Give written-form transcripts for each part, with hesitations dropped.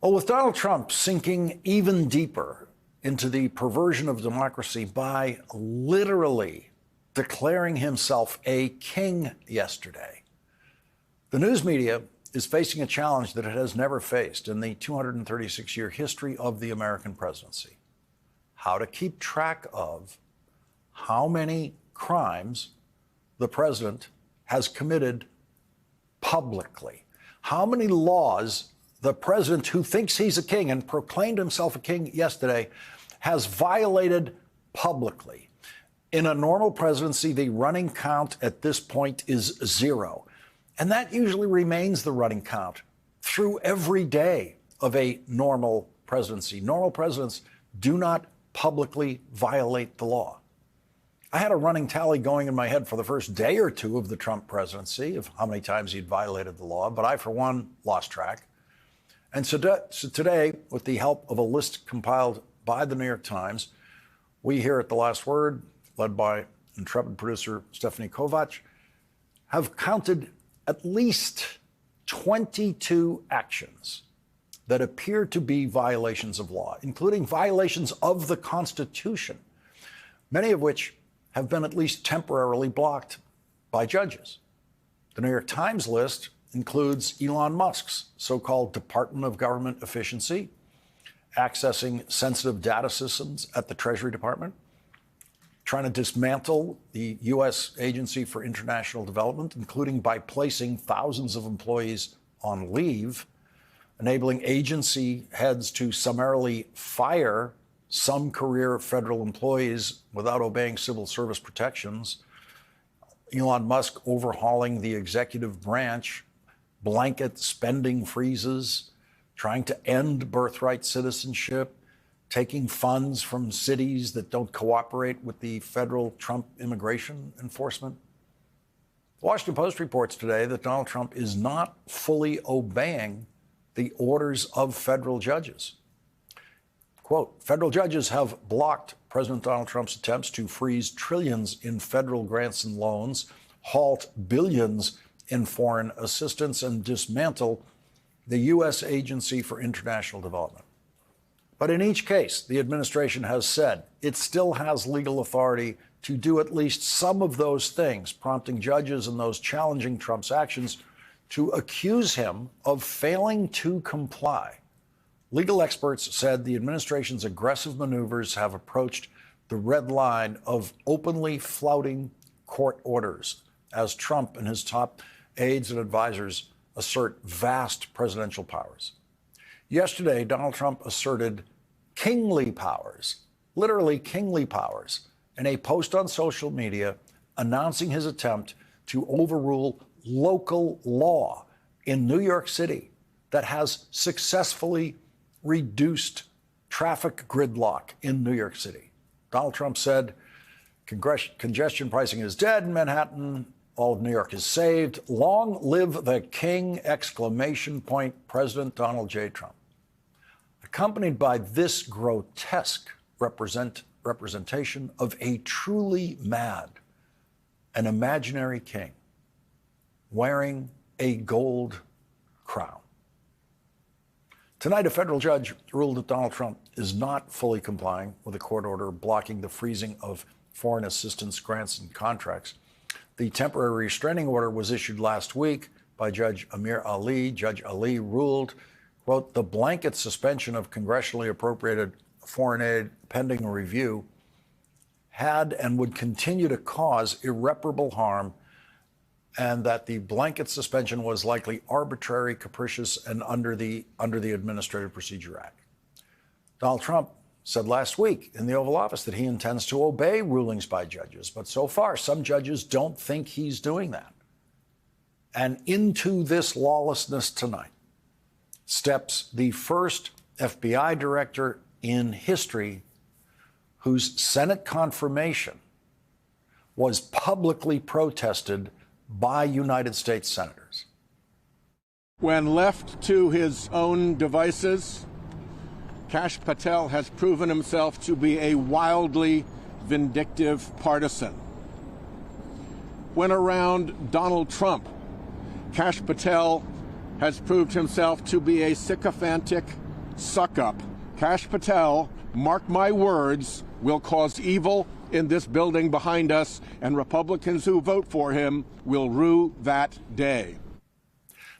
Well, with Donald Trump sinking even deeper into the perversion of democracy by literally declaring himself a king yesterday, the news media is facing a challenge that it has never faced in the 236-year history of the American presidency: how to keep track of how many crimes the president has committed publicly, how many laws the president, who thinks he's a king and proclaimed himself a king yesterday, has violated publicly. In a normal presidency, the running count at this point is 0. And that usually remains the running count through every day of a normal presidency. Normal presidents do not publicly violate the law. I had a running tally going in my head for the first day or two of the Trump presidency of how many times he'd violated the law, but I, for one, lost track. And so today, with the help of a list compiled by the New York Times, we here at The Last Word, led by intrepid producer Stephanie Kovac, have counted at least 22 actions that appear to be violations of law, including violations of the Constitution, many of which have been at least temporarily blocked by judges. The New York Times list includes Elon Musk's so-called Department of Government Efficiency, accessing sensitive data systems at the Treasury Department, trying to dismantle the U.S. Agency for International Development, including by placing thousands of employees on leave, enabling agency heads to summarily fire some career federal employees without obeying civil service protections, Elon Musk overhauling the executive branch, blanket spending freezes, trying to end birthright citizenship, taking funds from cities that don't cooperate with the federal Trump immigration enforcement. The Washington Post reports today that Donald Trump is not fully obeying the orders of federal judges. Quote, federal judges have blocked President Donald Trump's attempts to freeze trillions in federal grants and loans, halt billions in foreign assistance, and dismantle the U.S. Agency for International Development. But in each case, the administration has said it still has legal authority to do at least some of those things, prompting judges and those challenging Trump's actions to accuse him of failing to comply. Legal experts said the administration's aggressive maneuvers have approached the red line of openly flouting court orders as Trump and his top aides and advisors assert vast presidential powers. Yesterday, Donald Trump asserted kingly powers, literally kingly powers, in a post on social media announcing his attempt to overrule local law in New York City that has successfully reduced traffic gridlock in New York City. Donald Trump said congestion pricing is dead in Manhattan. All of New York is saved. Long live the king! Exclamation point. President Donald J. Trump. Accompanied by this grotesque representation of a truly mad and imaginary king wearing a gold crown. Tonight, a federal judge ruled that Donald Trump is not fully complying with a court order blocking the freezing of foreign assistance grants and contracts. The temporary restraining order was issued last week by Judge Amir Ali. Judge Ali ruled, quote, the blanket suspension of congressionally appropriated foreign aid pending a review had and would continue to cause irreparable harm, and that the blanket suspension was likely arbitrary, capricious, and under the Administrative Procedure Act. Donald Trump said last week in the Oval Office that he intends to obey rulings by judges, but so far some judges don't think he's doing that. And into this lawlessness tonight steps the first FBI director in history whose Senate confirmation was publicly protested by United States senators. When left to his own devices, Kash Patel has proven himself to be a wildly vindictive partisan. When around Donald Trump, Kash Patel has proved himself to be a sycophantic suck-up. Kash Patel, mark my words, will cause evil in this building behind us, and Republicans who vote for him will rue that day.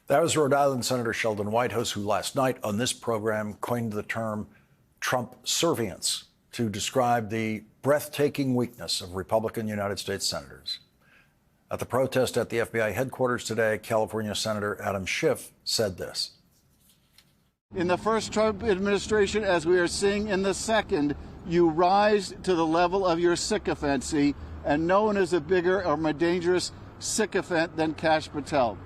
That was Rhode Island Senator Sheldon Whitehouse, who last night on this program coined the term Trump-servience to describe the breathtaking weakness of Republican United States senators. At the protest at the FBI headquarters today, California Senator Adam Schiff said this. In the first Trump administration, as we are seeing in the second, you rise to the level of your sycophancy, and no one is a bigger or more dangerous sycophant than Kash Patel.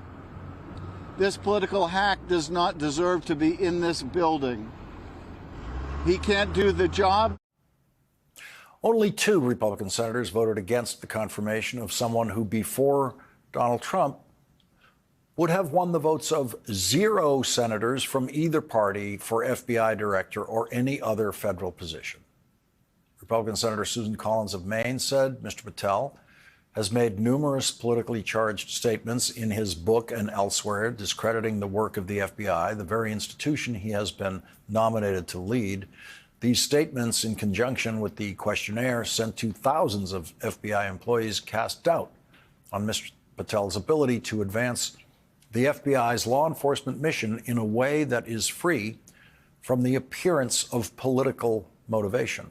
This political hack does not deserve to be in this building. He can't do the job. Only 2 Republican senators voted against the confirmation of someone who, before Donald Trump, would have won the votes of 0 senators from either party for FBI director or any other federal position. Republican Senator Susan Collins of Maine said Mr. Patel has made numerous politically charged statements in his book and elsewhere discrediting the work of the FBI, the very institution he has been nominated to lead. These statements, in conjunction with the questionnaire sent to thousands of FBI employees, cast doubt on Mr. Patel's ability to advance the FBI's law enforcement mission in a way that is free from the appearance of political motivation.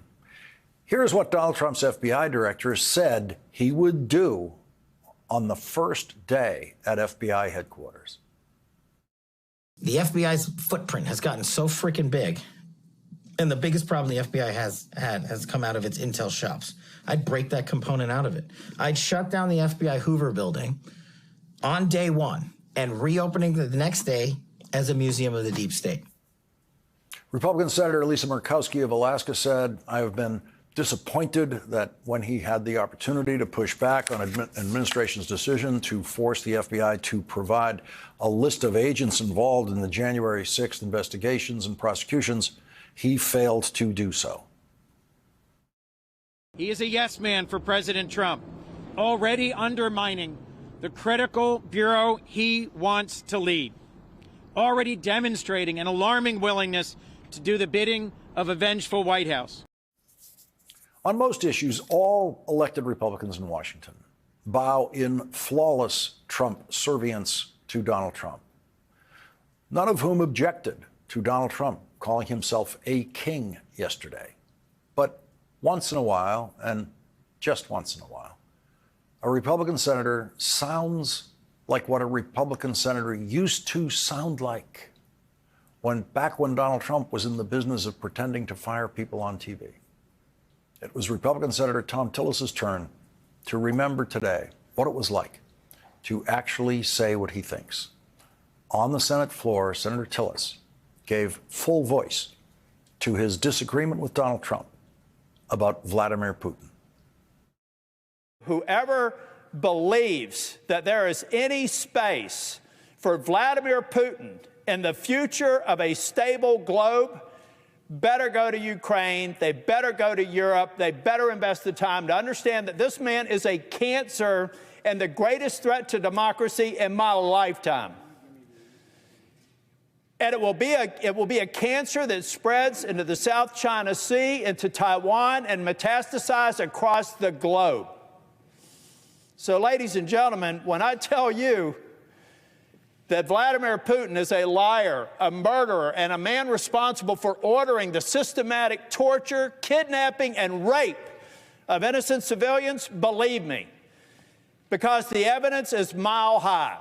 Here's what Donald Trump's FBI director said he would do on the first day at FBI headquarters. The FBI's footprint has gotten so freaking big, and the biggest problem the FBI has come out of its intel shops. I'd break that component out of it. I'd shut down the FBI Hoover building on day 1 and reopening the next day as a museum of the deep state. Republican Senator Lisa Murkowski of Alaska said, I have been disappointed that when he had the opportunity to push back on administration's decision to force the FBI to provide a list of agents involved in the January 6th investigations and prosecutions, he failed to do so. He is a yes man for President Trump, already undermining the critical bureau he wants to lead, already demonstrating an alarming willingness to do the bidding of a vengeful White House. On most issues, all elected Republicans in Washington bow in flawless Trump-servience to Donald Trump, none of whom objected to Donald Trump calling himself a king yesterday. But once in a while, and just once in a while, a Republican senator sounds like what a Republican senator used to sound like back when Donald Trump was in the business of pretending to fire people on TV. It was Republican Senator Thom Tillis's turn to remember today what it was like to actually say what he thinks. On the Senate floor, Senator Tillis gave full voice to his disagreement with Donald Trump about Vladimir Putin. Whoever believes that there is any space for Vladimir Putin in the future of a stable globe better go to Ukraine, they better go to Europe, they better invest the time to understand that this man is a cancer and the greatest threat to democracy in my lifetime. And it will be a cancer that spreads into the South China Sea, into Taiwan, and metastasizes across the globe. So, ladies and gentlemen, when I tell you that Vladimir Putin is a liar, a murderer, and a man responsible for ordering the systematic torture, kidnapping, and rape of innocent civilians, believe me, because the evidence is mile high.